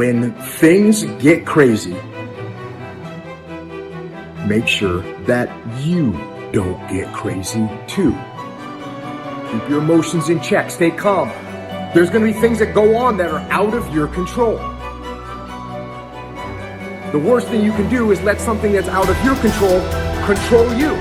when things get crazy, make sure that you don't get crazy too. Keep your emotions in check. Stay calm. There's going to be things that go on that are out of your control. The worst thing you can do is let something that's out of your control you.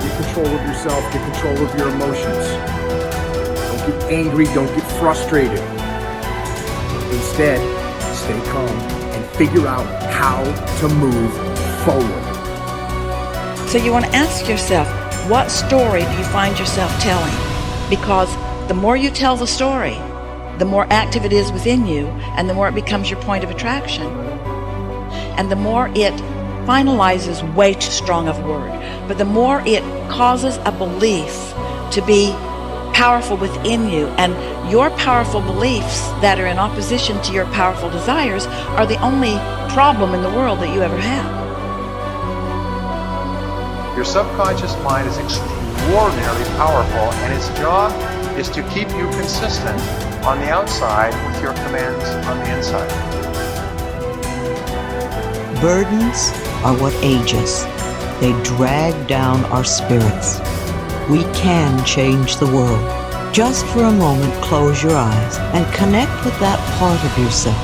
Get control of yourself. Get control of your emotions. Don't get angry. Don't get frustrated. Instead, stay calm and figure out how to move forward. So you want to ask yourself, what story do you find yourself telling? Because the more you tell the story, the more active it is within you, and the more it becomes your point of attraction. And the more it finalizes, way too strong of a word, but the more it causes a belief to be powerful within you, and your powerful beliefs that are in opposition to your powerful desires are the only problem in the world that you ever have. Your subconscious mind is extraordinarily powerful, and its job is to keep you consistent on the outside with your commands on the inside. Burdens are what age us. They drag down our spirits. We can change the world. Just for a moment, close your eyes and connect with that part of yourself.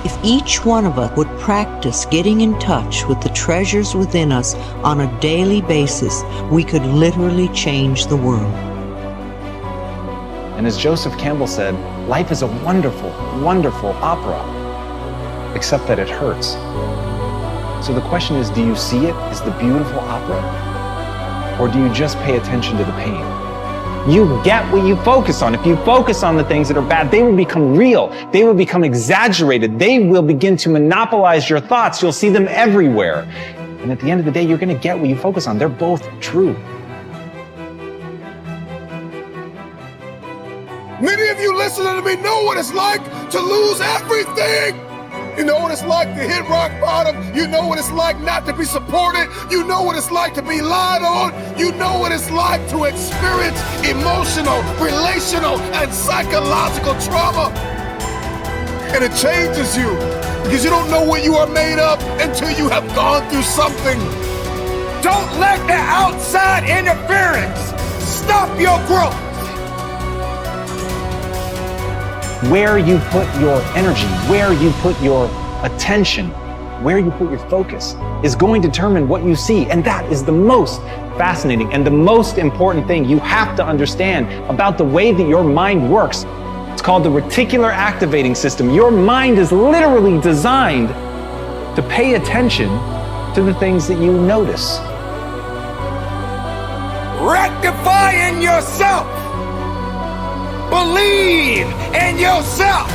If each one of us would practice getting in touch with the treasures within us on a daily basis, we could literally change the world. And as Joseph Campbell said, life is a wonderful, wonderful opera, except that it hurts. So the question is, do you see it as the beautiful opera? Or do you just pay attention to the pain? You get what you focus on. If you focus on the things that are bad, they will become real. They will become exaggerated. They will begin to monopolize your thoughts. You'll see them everywhere. And at the end of the day, you're going to get what you focus on. They're both true. Many of you listening to me know what it's like to lose everything. You know what it's like to hit rock bottom. You know what it's like not to be supported. You know what it's like to be lied on. You know what it's like to experience emotional, relational, and psychological trauma. And it changes you because you don't know what you are made of until you have gone through something. Don't let the outside interference stop your growth. Where you put your energy, where you put your attention, where you put your focus is going to determine what you see. And that is the most fascinating and the most important thing you have to understand about the way that your mind works. It's called the reticular activating system. Your mind is literally designed to pay attention to the things that you notice. Rectify in yourself. Believe in yourself.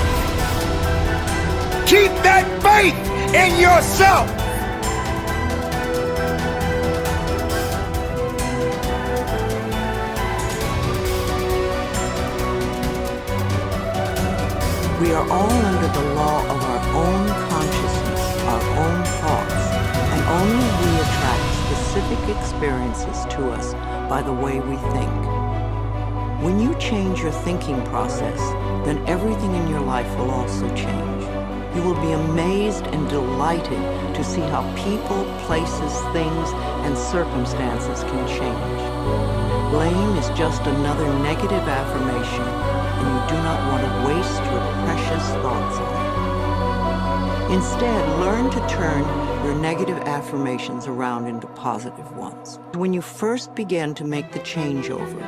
Keep that faith in yourself. We are all under the law of our own consciousness, our own thoughts, and only we attract specific experiences to us by the way we think. When you change your thinking process, then everything in your life will also change. You will be amazed and delighted to see how people, places, things, and circumstances can change. Blame is just another negative affirmation, and you do not want to waste your precious thoughts on it. Instead, learn to turn your negative affirmations around into positive ones. When you first begin to make the changeover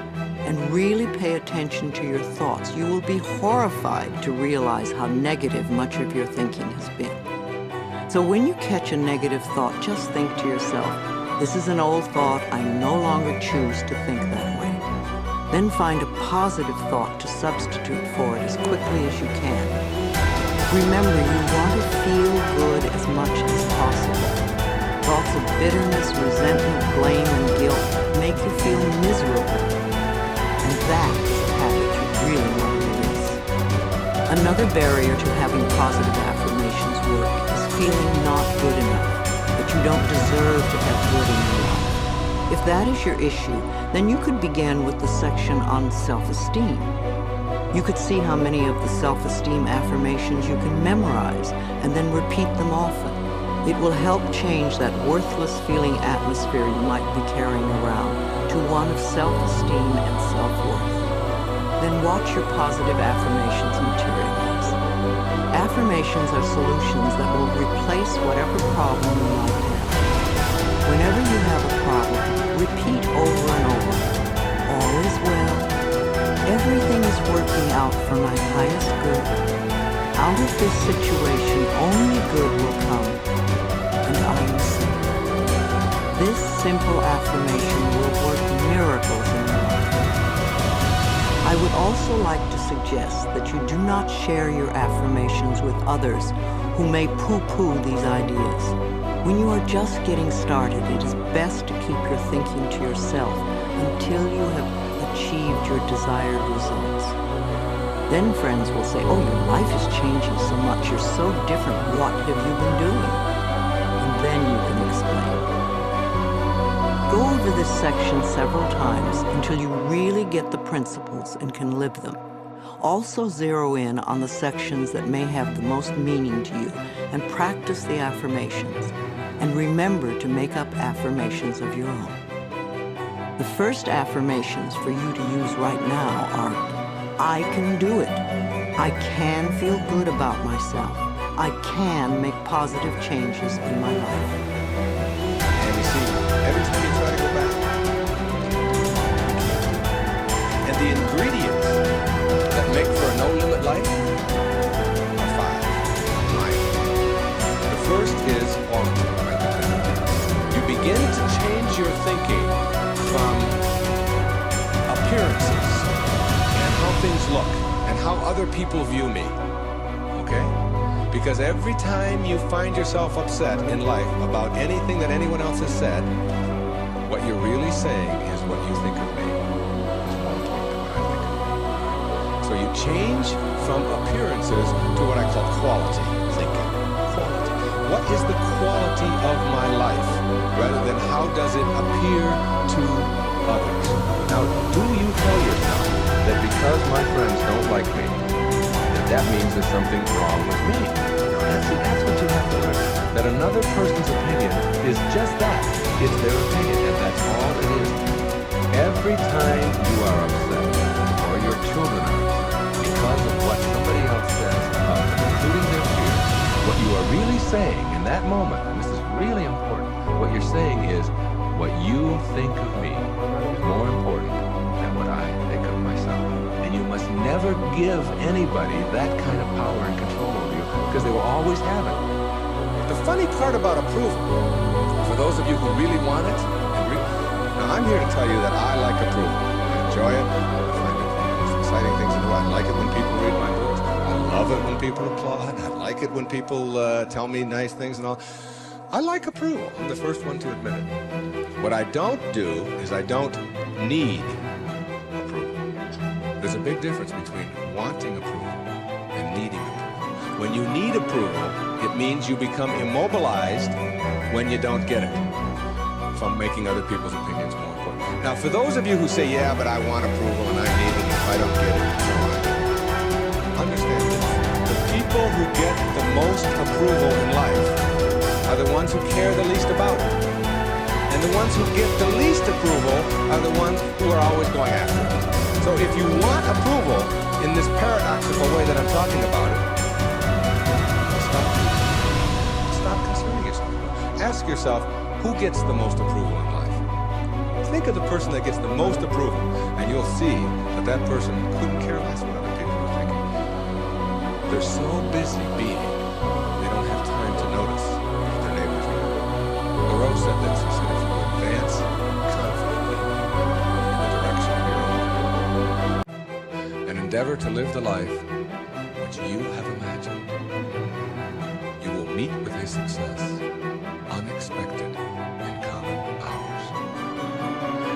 and really pay attention to your thoughts, you will be horrified to realize how negative much of your thinking has been. So when you catch a negative thought, just think to yourself, this is an old thought, I no longer choose to think that way. Then find a positive thought to substitute for it as quickly as you can. Remember, you want to feel good as much as possible. Thoughts of bitterness, resentment, blame, and guilt make you feel miserable. And that is a habit you really want to release. Another barrier to having positive affirmations work is feeling not good enough, that you don't deserve to have good in your life. If that is your issue, then you could begin with the section on self-esteem. You could see how many of the self-esteem affirmations you can memorize and then repeat them often. It will help change that worthless feeling atmosphere you might be carrying around to one of self-esteem and self-worth. Then watch your positive affirmations materialize. Affirmations are solutions that will replace whatever problem you might have. Whenever you have a problem, repeat over and over, all is well. Everything is working out for my highest good. Out of this situation, only good will come, and I am safe. This simple affirmation will work miracles in your life. I would also like to suggest that you do not share your affirmations with others who may poo-poo these ideas. When you are just getting started, it is best to keep your thinking to yourself until you have achieved your desired results. Then friends will say, oh, your life is changing so much, you're so different, what have you been doing? And then you can explain. Go over this section several times until you really get the principles and can live them. Also zero in on the sections that may have the most meaning to you and practice the affirmations. And remember to make up affirmations of your own. The first affirmations for you to use right now are, I can do it. I can feel good about myself. I can make positive changes in my life. And you see, every time you try to go back, and the ingredients that make for a no-limit life are 5. Right? The first is quality. You begin to change your thinking from appearances and how things look and how other people view me, okay? Because every time you find yourself upset in life about anything that anyone else has said, what you're really saying is what you think of me is more important than what I think of you. So you change from appearances to what I call quality thinking. Quality. What is the quality of my life rather than how does it appear to others? Now, do you tell yourself that because my friends don't like me, that means there's something wrong with me? That's what you have to learn. That another person's opinion is just that. It's their opinion, and that's all it is. Every time you are upset, or your children are upset, because of what somebody else says about them, including their fears, what you are really saying in that moment, and this is really important, what you're saying is, what you think of me is more important than what I think of myself. And you must never give anybody that kind of power and control over you, because they will always have it. The funny part about approval, for those of you who really want it, now I'm here to tell you that I like approval. I enjoy it. I find it one of the most exciting things in the world. I like it when people read my books. I love it when people applaud. I like it when people tell me nice things and all. I like approval. I'm the first one to admit it. What I don't do is I don't need approval. There's a big difference between wanting approval and needing approval. When you need approval, it means you become immobilized when you don't get it from making other people's opinions more important. Now, for those of you who say, yeah, but I want approval and I need it, and if I don't get it, so on. Understand this. The people who get the most approval in life are the ones who care the least about it. And the ones who get the least approval are the ones who are always going after it. So if you want approval in this paradoxical way that I'm talking about it, stop concerning yourself. Ask yourself, who gets the most approval in life? Think of the person that gets the most approval, and you'll see that that person couldn't care less what other people are thinking. They're so busy being, they don't have time to notice if their neighbors are not. Thoreau said this. He said, if you advance confidently in the direction of your own and endeavor to live the life which you have imagined, you will meet with a success unexpected in common hours.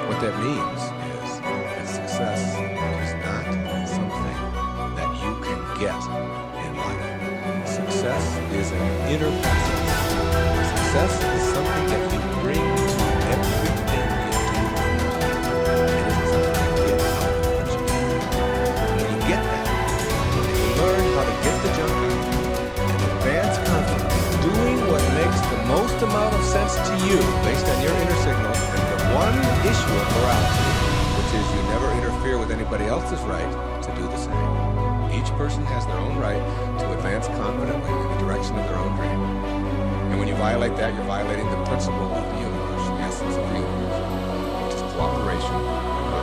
What that means is that success is not something that you can get in life. Success is an inner process. Success is something that you bring to everything you do in life. It isn't something you get out of what you do. And when you get that, makes the most amount of sense to you based on your inner signal and the one issue of morality, which is you never interfere with anybody else's right to do the same. Each person has their own right to advance confidently in the direction of their own dream. And when you violate that, you're violating the principle of the universe, the essence of the universe, which is cooperation and